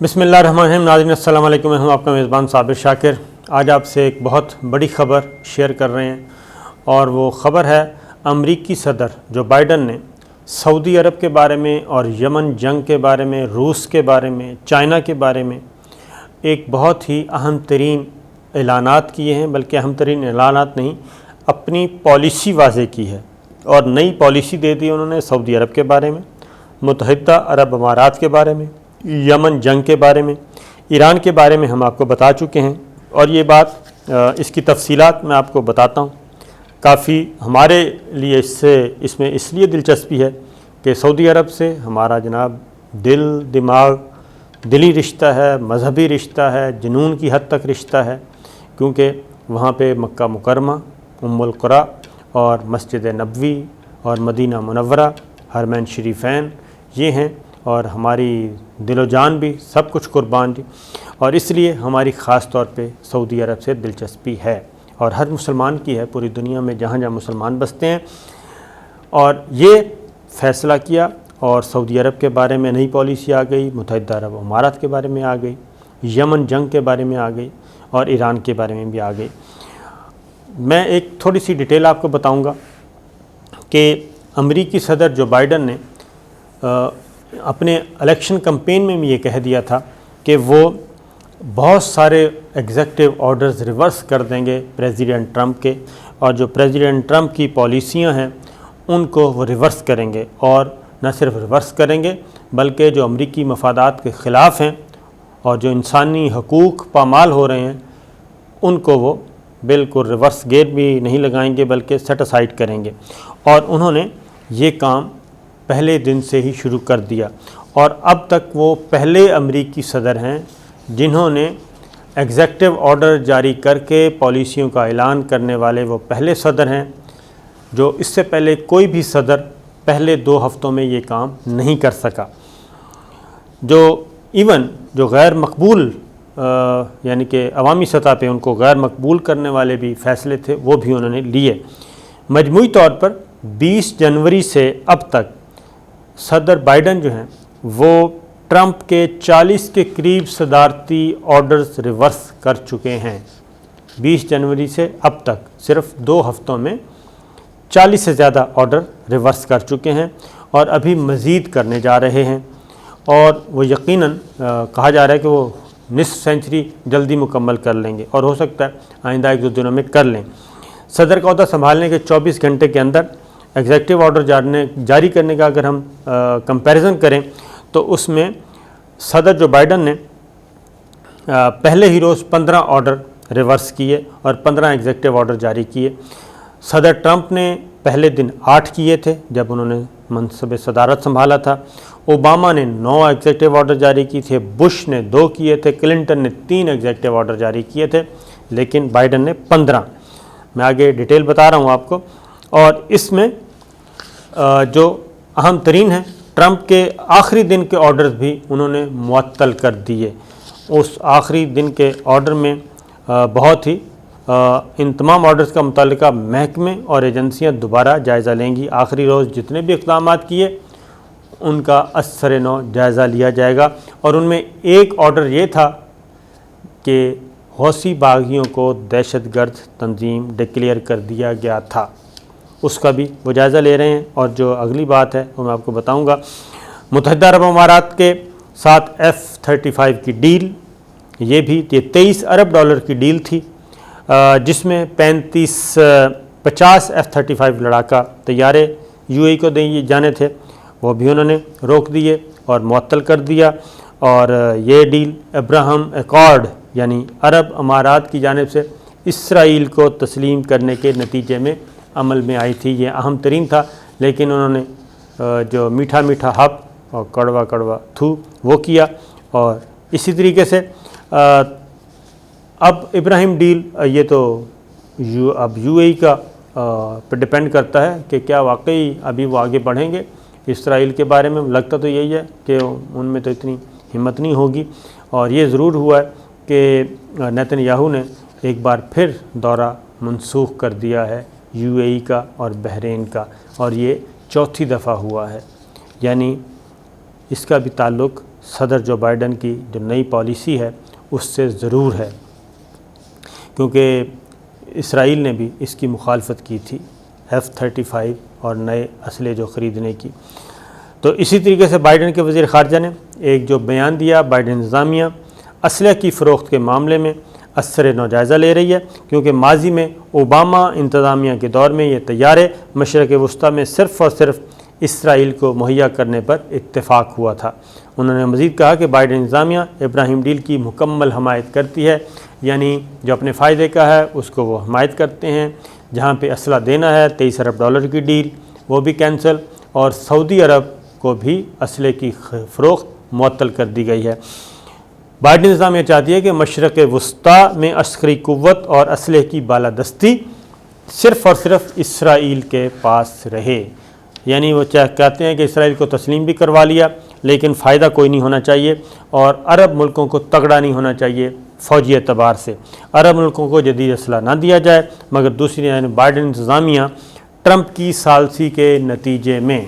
بسم اللہ الرحمن الرحیم۔ ناظرین السلام علیکم، میں ہوں آپ کا میزبان صابر شاکر۔ آج آپ سے ایک بہت بڑی خبر شیئر کر رہے ہیں، اور وہ خبر ہے امریکی صدر جو بائیڈن نے سعودی عرب کے بارے میں اور یمن جنگ کے بارے میں، روس کے بارے میں، چائنا کے بارے میں ایک بہت ہی اہم ترین اعلانات کیے ہیں، بلکہ اہم ترین اعلانات نہیں، اپنی پالیسی واضح کی ہے اور نئی پالیسی دے دی انہوں نے سعودی عرب کے بارے میں، متحدہ عرب امارات کے بارے میں، یمن جنگ کے بارے میں، ایران کے بارے میں ہم آپ کو بتا چکے ہیں، اور یہ بات اس کی تفصیلات میں آپ کو بتاتا ہوں۔ کافی ہمارے لیے اس میں اس لیے دلچسپی ہے کہ سعودی عرب سے ہمارا جناب دل دماغ دلی رشتہ ہے، مذہبی رشتہ ہے، جنون کی حد تک رشتہ ہے، کیونکہ وہاں پہ مکہ مکرمہ، ام القریٰ اور مسجد نبوی اور مدینہ منورہ، حرمین شریفین یہ ہیں، اور ہماری دل و جان بھی سب کچھ قربان دی، اور اس لیے ہماری خاص طور پہ سعودی عرب سے دلچسپی ہے، اور ہر مسلمان کی ہے پوری دنیا میں جہاں جہاں مسلمان بستے ہیں۔ اور یہ فیصلہ کیا، اور سعودی عرب کے بارے میں نئی پالیسی آ گئی، متحدہ عرب امارات کے بارے میں آ گئی، یمن جنگ کے بارے میں آ گئی، اور ایران کے بارے میں بھی آ گئی۔ میں ایک تھوڑی سی ڈیٹیل آپ کو بتاؤں گا کہ امریکی صدر جو بائیڈن نے اپنے الیکشن کمپین میں بھی یہ کہہ دیا تھا کہ وہ بہت سارے ایگزیکٹو آرڈرز ریورس کر دیں گے پریزیڈنٹ ٹرمپ کے، اور جو پریزیڈنٹ ٹرمپ کی پالیسیاں ہیں ان کو وہ ریورس کریں گے، اور نہ صرف ریورس کریں گے بلکہ جو امریکی مفادات کے خلاف ہیں اور جو انسانی حقوق پامال ہو رہے ہیں ان کو وہ بالکل ریورس گیئر بھی نہیں لگائیں گے بلکہ سیٹ اسائڈ کریں گے۔ اور انہوں نے یہ کام پہلے دن سے ہی شروع کر دیا، اور اب تک وہ پہلے امریکی صدر ہیں جنہوں نے ایگزیکٹو آرڈر جاری کر کے پالیسیوں کا اعلان کرنے والے وہ پہلے صدر ہیں، جو اس سے پہلے کوئی بھی صدر پہلے 2 ہفتوں میں یہ کام نہیں کر سکا۔ جو غیر مقبول یعنی کہ عوامی سطح پہ ان کو غیر مقبول کرنے والے بھی فیصلے تھے وہ بھی انہوں نے لیے۔ مجموعی طور پر 20 جنوری سے اب تک صدر بائیڈن جو ہیں وہ ٹرمپ کے 40 کے قریب صدارتی آرڈرز ریورس کر چکے ہیں۔ 20 جنوری سے اب تک صرف 2 ہفتوں میں 40 سے زیادہ آرڈر ریورس کر چکے ہیں، اور ابھی مزید کرنے جا رہے ہیں، اور وہ یقیناً کہا جا رہا ہے کہ وہ نصف سینچری جلدی مکمل کر لیں گے، اور ہو سکتا ہے آئندہ 1-2 دنوں میں کر لیں۔ صدر کا عہدہ سنبھالنے کے 24 گھنٹے کے اندر ایگزیکٹو آرڈر جاری کرنے کا اگر ہم کمپیریزن کریں تو اس میں صدر جو بائیڈن نے پہلے ہی روز 15 آرڈر ریورس کیے اور 15 ایگزیکٹو آرڈر جاری کیے۔ صدر ٹرمپ نے پہلے دن 8 کیے تھے جب انہوں نے منصب صدارت سنبھالا تھا، اوباما نے 9 ایگزیکٹو آرڈر جاری کیے تھے، بش نے 2 کیے تھے، کلنٹن نے 3 ایگزیکٹو آرڈر جاری کیے تھے، لیکن بائیڈن نے 15۔ میں آگے ڈیٹیل بتا رہا ہوں آپ کو، اور اس میں جو اہم ترین ہیں ٹرمپ کے آخری دن کے آرڈرز بھی انہوں نے معطل کر دیے۔ اس آخری دن کے آرڈر میں بہت ہی ان تمام آرڈرز کا متعلقہ محکمے اور ایجنسیاں دوبارہ جائزہ لیں گی۔ آخری روز جتنے بھی اقدامات کیے ان کا اثر نو جائزہ لیا جائے گا، اور ان میں ایک آرڈر یہ تھا کہ حوثی باغیوں کو دہشت گرد تنظیم ڈکلیئر کر دیا گیا تھا، اس کا بھی وہ جائزہ لے رہے ہیں۔ اور جو اگلی بات ہے وہ میں آپ کو بتاؤں گا، متحدہ عرب امارات کے ساتھ F-35 کی ڈیل، یہ 23 ارب ڈالر کی ڈیل تھی، جس میں 50 F-35 لڑاکا طیارے UAE کو دیے جانے تھے، وہ بھی انہوں نے روک دیے اور معطل کر دیا۔ اور یہ ڈیل ابراہم ایکارڈ یعنی عرب امارات کی جانب سے اسرائیل کو تسلیم کرنے کے نتیجے میں عمل میں آئی تھی۔ یہ اہم ترین تھا، لیکن انہوں نے جو میٹھا میٹھا ہپ اور کڑوا کڑوا تھو وہ کیا۔ اور اسی طریقے سے اب ابراہیم ڈیل یہ تو اب UAE کا پہ ڈپینڈ کرتا ہے کہ کیا واقعی ابھی وہ آگے بڑھیں گے اسرائیل کے بارے میں۔ لگتا تو یہی ہے کہ ان میں تو اتنی ہمت نہیں ہوگی، اور یہ ضرور ہوا ہے کہ نیتن یاہو نے ایک بار پھر دورہ منسوخ کر دیا ہے UAE کا اور بحرین کا، اور یہ 4تھی دفعہ ہوا ہے، یعنی اس کا بھی تعلق صدر جو بائیڈن کی جو نئی پالیسی ہے اس سے ضرور ہے، کیونکہ اسرائیل نے بھی اس کی مخالفت کی تھی F-35 اور نئے اسلحے جو خریدنے کی۔ تو اسی طریقے سے بائیڈن کے وزیر خارجہ نے ایک جو بیان دیا، بائیڈن انتظامیہ اسلحے کی فروخت کے معاملے میں اثر نو جائزہ لے رہی ہے، کیونکہ ماضی میں اوباما انتظامیہ کے دور میں یہ طیارے مشرق وسطیٰ میں صرف اور صرف اسرائیل کو مہیا کرنے پر اتفاق ہوا تھا۔ انہوں نے مزید کہا کہ بائیڈن انتظامیہ ابراہیم ڈیل کی مکمل حمایت کرتی ہے، یعنی جو اپنے فائدے کا ہے اس کو وہ حمایت کرتے ہیں۔ جہاں پہ اسلحہ دینا ہے $23 ارب کی ڈیل وہ بھی کینسل، اور سعودی عرب کو بھی اسلحے کی فروخت معطل کر دی گئی ہے۔ بائیڈن انتظامیہ چاہتی ہے کہ مشرق وسطیٰ میں عسکری قوت اور اسلحے کی بالادستی صرف اور صرف اسرائیل کے پاس رہے، یعنی وہ کہتے ہیں کہ اسرائیل کو تسلیم بھی کروا لیا لیکن فائدہ کوئی نہیں ہونا چاہیے، اور عرب ملکوں کو تگڑا نہیں ہونا چاہیے فوجی اعتبار سے، عرب ملکوں کو جدید اسلحہ نہ دیا جائے۔ مگر دوسری یعنی بائیڈن انتظامیہ ٹرمپ کی ثالثی کے نتیجے میں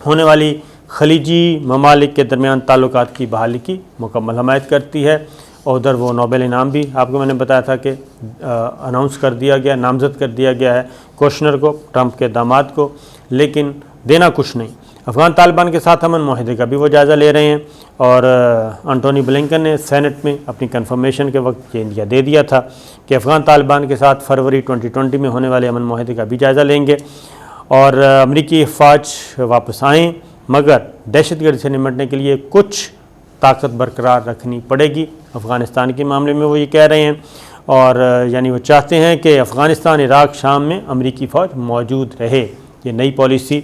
ہونے والی خلیجی ممالک کے درمیان تعلقات کی بحالی کی مکمل حمایت کرتی ہے، اور ادھر وہ نوبل انعام بھی آپ کو میں نے بتایا تھا کہ اناؤنس کر دیا گیا، نامزد کر دیا گیا ہے کوشنر کو، ٹرمپ کے داماد کو، لیکن دینا کچھ نہیں۔ افغان طالبان کے ساتھ امن معاہدے کا بھی وہ جائزہ لے رہے ہیں، اور انٹونی بلنکن نے سینٹ میں اپنی کنفرمیشن کے وقت یہ انڈیا دے دیا تھا کہ افغان طالبان کے ساتھ فروری 2020 میں ہونے والے امن معاہدے کا بھی جائزہ لیں گے، اور امریکی افواج واپس آئیں، مگر دہشت گردی سے نمٹنے کے لیے کچھ طاقت برقرار رکھنی پڑے گی۔ افغانستان کے معاملے میں وہ یہ کہہ رہے ہیں، اور یعنی وہ چاہتے ہیں کہ افغانستان، عراق، شام میں امریکی فوج موجود رہے۔ یہ نئی پالیسی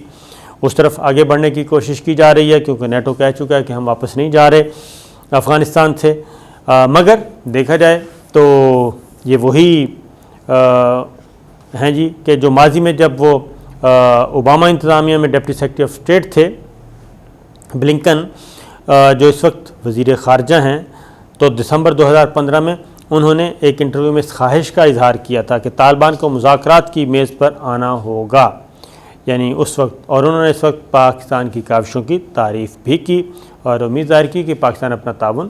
اس طرف آگے بڑھنے کی کوشش کی جا رہی ہے، کیونکہ نیٹو کہہ چکا ہے کہ ہم واپس نہیں جا رہے افغانستان سے، مگر دیکھا جائے تو یہ وہی ہیں جی کہ جو ماضی میں جب وہ اوباما انتظامیہ میں ڈپٹی سیکرٹری آف اسٹیٹ تھے بلنکن، جو اس وقت وزیر خارجہ ہیں، تو دسمبر 2015 میں انہوں نے ایک انٹرویو میں اس خواہش کا اظہار کیا تھا کہ طالبان کو مذاکرات کی میز پر آنا ہوگا، یعنی اس وقت، اور انہوں نے اس وقت پاکستان کی کاوشوں کی تعریف بھی کی اور امید ظاہر کی کہ پاکستان اپنا تعاون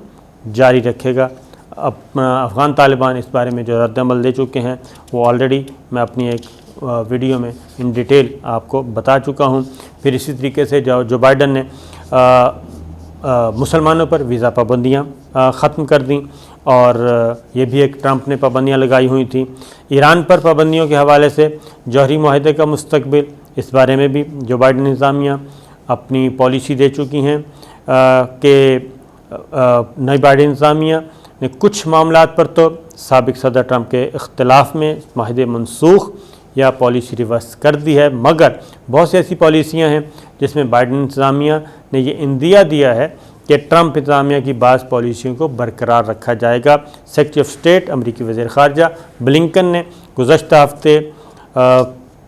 جاری رکھے گا۔ افغان طالبان اس بارے میں جو رد عمل دے چکے ہیں وہ آلریڈی میں اپنی ایک ویڈیو میں ان ڈیٹیل آپ کو بتا چکا ہوں۔ پھر اسی طریقے سے جو بائیڈن نے مسلمانوں پر ویزا پابندیاں ختم کر دیں، اور یہ بھی ایک ٹرمپ نے پابندیاں لگائی ہوئی تھیں۔ ایران پر پابندیوں کے حوالے سے جوہری معاہدے کا مستقبل، اس بارے میں بھی جو بائیڈن انتظامیہ اپنی پالیسی دے چکی ہیں کہ نئی بائیڈن انتظامیہ نے کچھ معاملات پر تو سابق صدر ٹرمپ کے اختلاف میں معاہدے منسوخ یا پالیسی ریورس کر دی ہے، مگر بہت سی ایسی پالیسیاں ہیں جس میں بائیڈن انتظامیہ نے یہ عندیہ دیا ہے کہ ٹرمپ انتظامیہ کی بعض پالیسیوں کو برقرار رکھا جائے گا۔ سیکرٹری آف اسٹیٹ امریکی وزیر خارجہ بلنکن نے گزشتہ ہفتے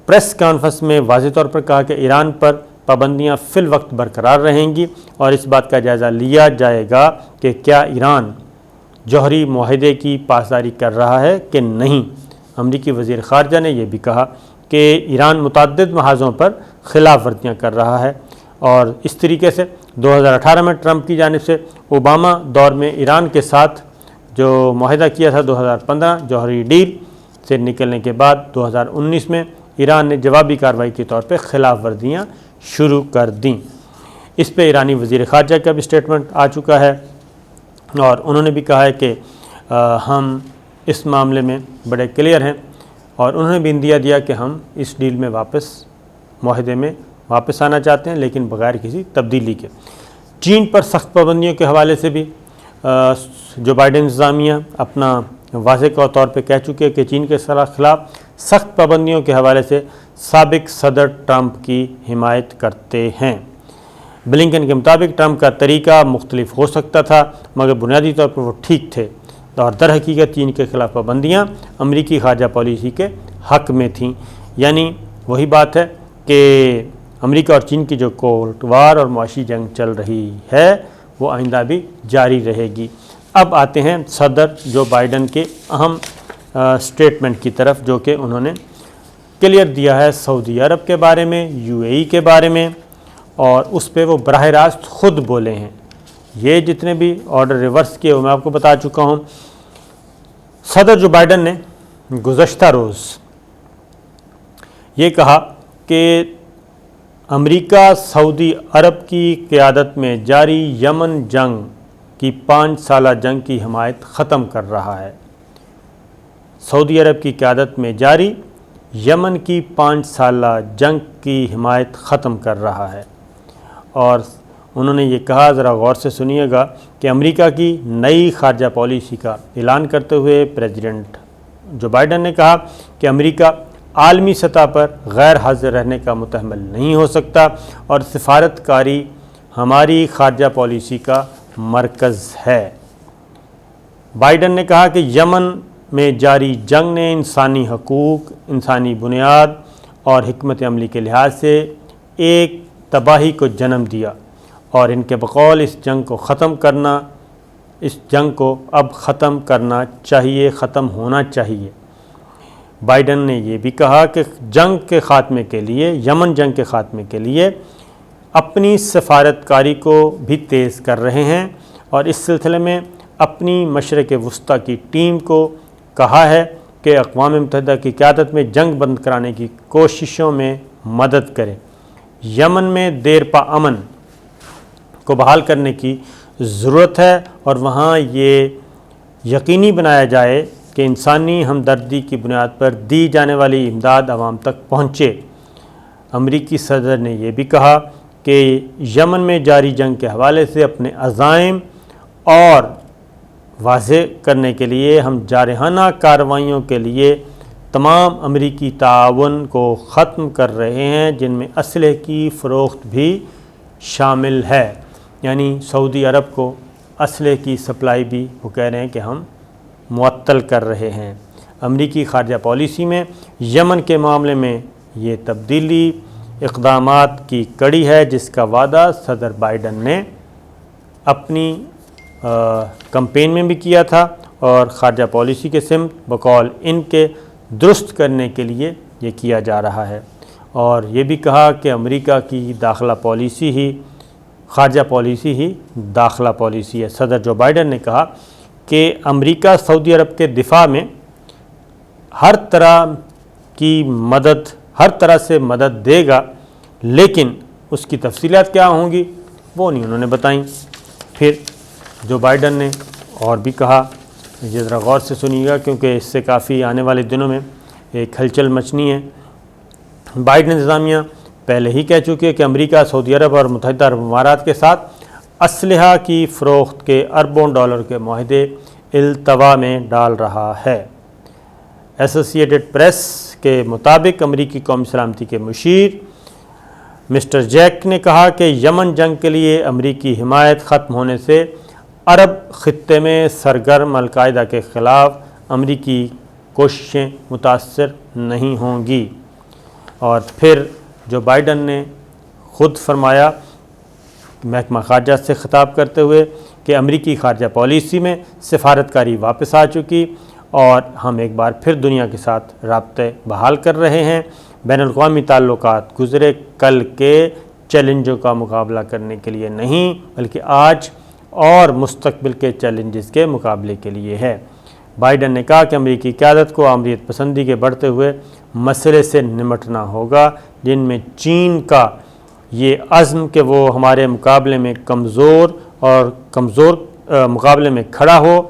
پریس کانفرنس میں واضح طور پر کہا کہ ایران پر پابندیاں فی الوقت برقرار رہیں گی، اور اس بات کا جائزہ لیا جائے گا کہ کیا ایران جوہری معاہدے کی پاسداری کر رہا ہے کہ نہیں۔ امریکی وزیر خارجہ نے یہ بھی کہا کہ ایران متعدد محاذوں پر خلاف ورزیاں کر رہا ہے، اور اس طریقے سے 2018 میں ٹرمپ کی جانب سے اوباما دور میں ایران کے ساتھ جو معاہدہ کیا تھا 2015 جوہری ڈیل سے نکلنے کے بعد 2019 میں ایران نے جوابی کارروائی کے طور پہ خلاف ورزیاں شروع کر دیں۔ اس پہ ایرانی وزیر خارجہ کا بھی اسٹیٹمنٹ آ چکا ہے، اور انہوں نے بھی کہا ہے کہ ہم اس معاملے میں بڑے کلیئر ہیں، اور انہوں نے بھی اندیہ دیا کہ ہم اس ڈیل میں معاہدے میں واپس آنا چاہتے ہیں، لیکن بغیر کسی تبدیلی کے۔ چین پر سخت پابندیوں کے حوالے سے بھی جو بائیڈن انتظامیہ اپنا واضح طور پہ کہہ چکے کہ چین کے خلاف سخت پابندیوں کے حوالے سے سابق صدر ٹرمپ کی حمایت کرتے ہیں۔ بلنکن کے مطابق ٹرمپ کا طریقہ مختلف ہو سکتا تھا، مگر بنیادی طور پر وہ ٹھیک تھے، اور در حقیقت چین کے خلاف پابندیاں امریکی خارجہ پالیسی کے حق میں تھیں۔ یعنی وہی بات ہے کہ امریکہ اور چین کی جو کولڈ وار اور معاشی جنگ چل رہی ہے وہ آئندہ بھی جاری رہے گی۔ اب آتے ہیں صدر جو بائیڈن کے اہم سٹیٹمنٹ کی طرف، جو کہ انہوں نے کلیئر دیا ہے سعودی عرب کے بارے میں، UAE کے بارے میں، اور اس پہ وہ براہ راست خود بولے ہیں۔ یہ جتنے بھی آرڈر ریورس کیے وہ میں آپ کو بتا چکا ہوں۔ صدر جو بائیڈن نے گزشتہ روز یہ کہا کہ امریکہ سعودی عرب کی قیادت میں جاری یمن جنگ کی 5 سالہ جنگ کی حمایت ختم کر رہا ہے۔ سعودی عرب کی قیادت میں جاری یمن کی 5 سالہ جنگ کی حمایت ختم کر رہا ہے، اور انہوں نے یہ کہا، ذرا غور سے سنیے گا، کہ امریکہ کی نئی خارجہ پالیسی کا اعلان کرتے ہوئے پریزیڈنٹ جو بائیڈن نے کہا کہ امریکہ عالمی سطح پر غیر حاضر رہنے کا متحمل نہیں ہو سکتا اور سفارتکاری ہماری خارجہ پالیسی کا مرکز ہے۔ بائیڈن نے کہا کہ یمن میں جاری جنگ نے انسانی حقوق، انسانی بنیاد اور حکمت عملی کے لحاظ سے ایک تباہی کو جنم دیا، اور ان کے بقول اس جنگ کو اب ختم کرنا چاہیے، ختم ہونا چاہیے۔ بائیڈن نے یہ بھی کہا کہ جنگ کے خاتمے کے لیے، یمن جنگ کے خاتمے کے لیے اپنی سفارتکاری کو بھی تیز کر رہے ہیں، اور اس سلسلے میں اپنی مشرق وسطیٰ کی ٹیم کو کہا ہے کہ اقوام متحدہ کی قیادت میں جنگ بند کرانے کی کوششوں میں مدد کرے۔ یمن میں دیرپا امن کو بحال کرنے کی ضرورت ہے، اور وہاں یہ یقینی بنایا جائے کہ انسانی ہمدردی کی بنیاد پر دی جانے والی امداد عوام تک پہنچے۔ امریکی صدر نے یہ بھی کہا کہ یمن میں جاری جنگ کے حوالے سے اپنے عزائم اور واضح کرنے کے لیے ہم جارحانہ کارروائیوں کے لیے تمام امریکی تعاون کو ختم کر رہے ہیں، جن میں اسلحے کی فروخت بھی شامل ہے۔ یعنی سعودی عرب کو اسلحے کی سپلائی بھی وہ کہہ رہے ہیں کہ ہم معطل کر رہے ہیں۔ امریکی خارجہ پالیسی میں یمن کے معاملے میں یہ تبدیلی اقدامات کی کڑی ہے، جس کا وعدہ صدر بائیڈن نے اپنی کمپین میں بھی کیا تھا، اور خارجہ پالیسی کے سمت بقول ان کے درست کرنے کے لیے یہ کیا جا رہا ہے۔ اور یہ بھی کہا کہ امریکہ کی داخلہ پالیسی ہی خارجہ پالیسی ہی داخلہ پالیسی ہے۔ صدر جو بائیڈن نے کہا کہ امریکہ سعودی عرب کے دفاع میں ہر طرح سے مدد دے گا، لیکن اس کی تفصیلات کیا ہوں گی وہ نہیں انہوں نے بتائیں۔ پھر جو بائیڈن نے اور بھی کہا، یہ ذرا غور سے سنیے گا کیونکہ اس سے کافی آنے والے دنوں میں ایک ہلچل مچنی ہے۔ بائیڈن انتظامیہ پہلے ہی کہہ چکی ہے کہ امریکہ سعودی عرب اور متحدہ عرب امارات کے ساتھ اسلحہ کی فروخت کے اربوں ڈالر کے معاہدے التوا میں ڈال رہا ہے۔ ایسوسی ایٹڈ پریس کے مطابق امریکی قومی سلامتی کے مشیر مسٹر جیک نے کہا کہ یمن جنگ کے لیے امریکی حمایت ختم ہونے سے عرب خطے میں سرگرم القاعدہ کے خلاف امریکی کوششیں متاثر نہیں ہوں گی۔ اور پھر جو بائیڈن نے خود فرمایا محکمہ خارجہ سے خطاب کرتے ہوئے کہ امریکی خارجہ پالیسی میں سفارتکاری واپس آ چکی، اور ہم ایک بار پھر دنیا کے ساتھ رابطے بحال کر رہے ہیں۔ بین الاقوامی تعلقات گزرے کل کے چیلنجوں کا مقابلہ کرنے کے لیے نہیں، بلکہ آج اور مستقبل کے چیلنجز کے مقابلے کے لیے ہے۔ بائیڈن نے کہا کہ امریکی قیادت کو آمریت پسندی کے بڑھتے ہوئے مسئلے سے نمٹنا ہوگا، جن میں چین کا یہ عزم کہ وہ ہمارے مقابلے میں کمزور مقابلے میں کھڑا ہو،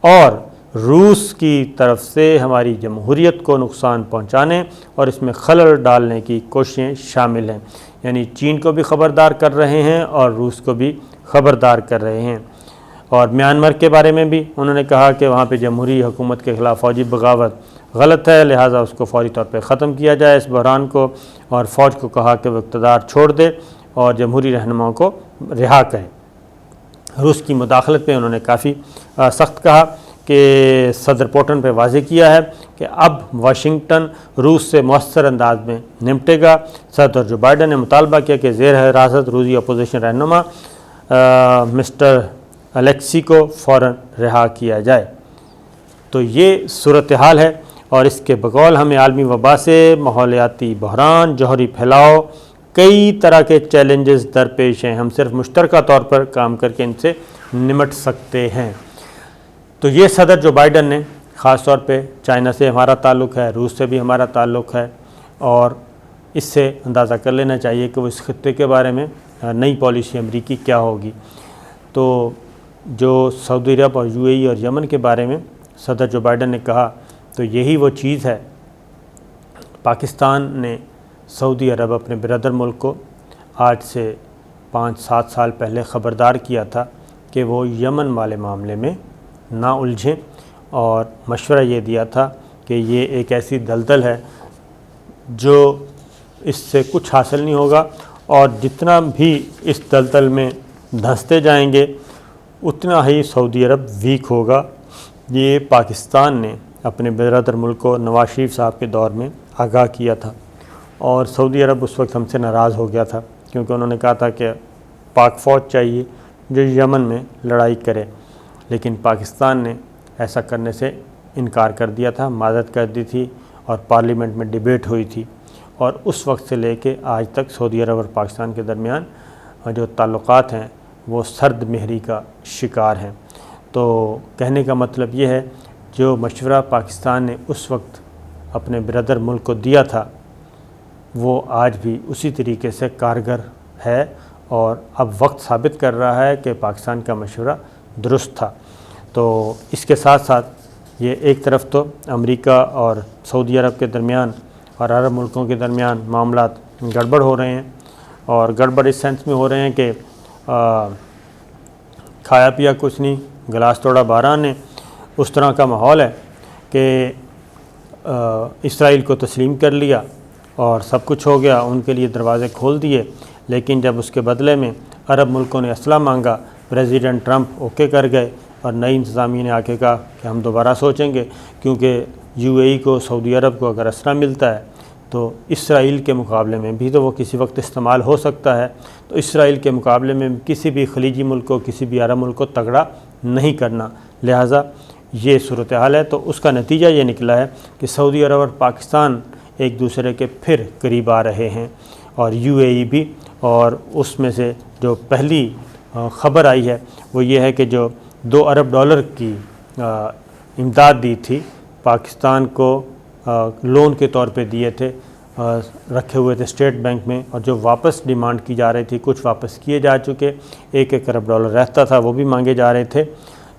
اور روس کی طرف سے ہماری جمہوریت کو نقصان پہنچانے اور اس میں خلل ڈالنے کی کوششیں شامل ہیں۔ یعنی چین کو بھی خبردار کر رہے ہیں اور روس کو بھی خبردار کر رہے ہیں۔ اور میانمار کے بارے میں بھی انہوں نے کہا کہ وہاں پہ جمہوری حکومت کے خلاف فوجی بغاوت غلط ہے، لہٰذا اس کو فوری طور پہ ختم کیا جائے اس بحران کو، اور فوج کو کہا کہ وہ اقتدار چھوڑ دے اور جمہوری رہنماؤں کو رہا کرے۔ روس کی مداخلت پہ انہوں نے کافی سخت کہا کہ صدر پوٹن پہ واضح کیا ہے کہ اب واشنگٹن روس سے مؤثر انداز میں نمٹے گا۔ صدر جو بائیڈن نے مطالبہ کیا کہ زیر حراست روسی اپوزیشن رہنما مسٹر الیکسی کو فوراً رہا کیا جائے۔ تو یہ صورتحال ہے، اور اس کے بقول ہمیں عالمی وبا سے ماحولیاتی بحران، جوہری پھیلاؤ کئی طرح کے چیلنجز درپیش ہیں، ہم صرف مشترکہ طور پر کام کر کے ان سے نمٹ سکتے ہیں۔ تو یہ صدر جو بائیڈن نے خاص طور پہ چائنا سے ہمارا تعلق ہے، روس سے بھی ہمارا تعلق ہے، اور اس سے اندازہ کر لینا چاہیے کہ وہ اس خطے کے بارے میں نئی پالیسی امریکی کیا ہوگی۔ تو جو سعودی عرب اور یو اے ای اور یمن کے بارے میں صدر جو بائیڈن نے کہا، تو یہی وہ چیز ہے۔ پاکستان نے سعودی عرب اپنے برادر ملک کو آج سے 5-7 سال پہلے خبردار کیا تھا کہ وہ یمن والے معاملے میں نہ الجھیں، اور مشورہ یہ دیا تھا کہ یہ ایک ایسی دلدل ہے جو اس سے کچھ حاصل نہیں ہوگا، اور جتنا بھی اس دلدل میں دھنستے جائیں گے اتنا ہی سعودی عرب ویک ہوگا۔ یہ پاکستان نے اپنے برادر ملک کو نواز شریف صاحب کے دور میں آگاہ کیا تھا، اور سعودی عرب اس وقت ہم سے ناراض ہو گیا تھا، کیونکہ انہوں نے کہا تھا کہ پاک فوج چاہیے جو یمن میں لڑائی کرے، لیکن پاکستان نے ایسا کرنے سے انکار کر دیا تھا، معذرت کر دی تھی، اور پارلیمنٹ میں ڈیبیٹ ہوئی تھی، اور اس وقت سے لے کے آج تک سعودی عرب اور پاکستان کے درمیان جو تعلقات ہیں وہ سرد مہری کا شکار ہیں۔ تو کہنے کا مطلب یہ ہے، جو مشورہ پاکستان نے اس وقت اپنے برادر ملک کو دیا تھا وہ آج بھی اسی طریقے سے کارگر ہے، اور اب وقت ثابت کر رہا ہے کہ پاکستان کا مشورہ درست تھا۔ تو اس کے ساتھ ساتھ یہ ایک طرف تو امریکہ اور سعودی عرب کے درمیان اور عرب ملکوں کے درمیان معاملات گڑبڑ ہو رہے ہیں، اور گڑبڑ اس سینس میں ہو رہے ہیں کہ کھایا پیا کچھ نہیں، گلاس توڑا بارہ نے، اس طرح کا ماحول ہے کہ اسرائیل کو تسلیم کر لیا اور سب کچھ ہو گیا، ان کے لیے دروازے کھول دیے، لیکن جب اس کے بدلے میں عرب ملکوں نے اسلحہ مانگا، پریزیڈنٹ ٹرمپ اوکے کر گئے، اور نئی انتظامیہ نے آ کے کہا کہ ہم دوبارہ سوچیں گے، کیونکہ یو اے ای کو، سعودی عرب کو اگر اسلحہ ملتا ہے تو اسرائیل کے مقابلے میں بھی تو وہ کسی وقت استعمال ہو سکتا ہے، تو اسرائیل کے مقابلے میں کسی بھی خلیجی ملک کو، کسی بھی عرب ملک کو تگڑا نہیں کرنا، لہٰذا یہ صورتحال ہے۔ تو اس کا نتیجہ یہ نکلا ہے کہ سعودی عرب اور پاکستان ایک دوسرے کے پھر قریب آ رہے ہیں، اور یو اے ای بھی، اور اس میں سے جو پہلی خبر آئی ہے وہ یہ ہے کہ جو $2 ارب کی امداد دی تھی پاکستان کو، لون کے طور پہ دیے تھے، رکھے ہوئے تھے اسٹیٹ بینک میں، اور جو واپس ڈیمانڈ کی جا رہی تھی، کچھ واپس کیے جا چکے، $1 ارب رہتا تھا وہ بھی مانگے جا رہے تھے۔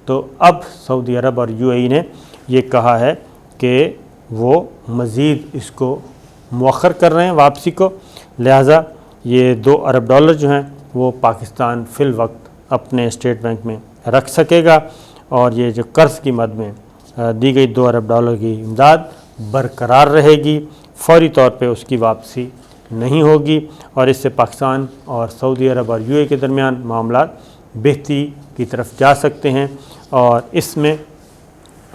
تو اب سعودی عرب اور یو اے ای نے یہ کہا ہے کہ وہ مزید اس کو مؤخر کر رہے ہیں واپسی کو، لہٰذا یہ $2 ارب جو ہیں وہ پاکستان فی الوقت اپنے اسٹیٹ بینک میں رکھ سکے گا، اور یہ جو قرض کی مد میں دی گئی $2 ارب کی امداد برقرار رہے گی، فوری طور پہ اس کی واپسی نہیں ہوگی، اور اس سے پاکستان اور سعودی عرب اور یو اے کے درمیان معاملات بہتری کی طرف جا سکتے ہیں۔ اور اس میں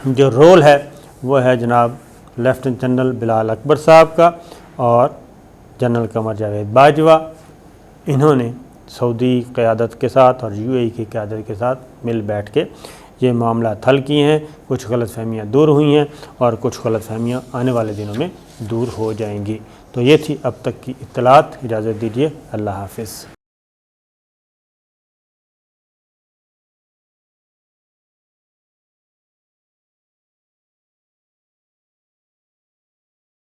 جو رول ہے وہ ہے جناب لیفٹیننٹ جنرل بلال اکبر صاحب کا اور جنرل قمر جاوید باجوہ، انہوں نے سعودی قیادت کے ساتھ اور یو اے ای کی قیادت کے ساتھ مل بیٹھ کے یہ معاملات حل کیے ہیں، کچھ غلط فہمیاں دور ہوئی ہیں، اور کچھ غلط فہمیاں آنے والے دنوں میں دور ہو جائیں گی۔ تو یہ تھی اب تک کی اطلاعات، اجازت دیجیے، اللہ حافظ۔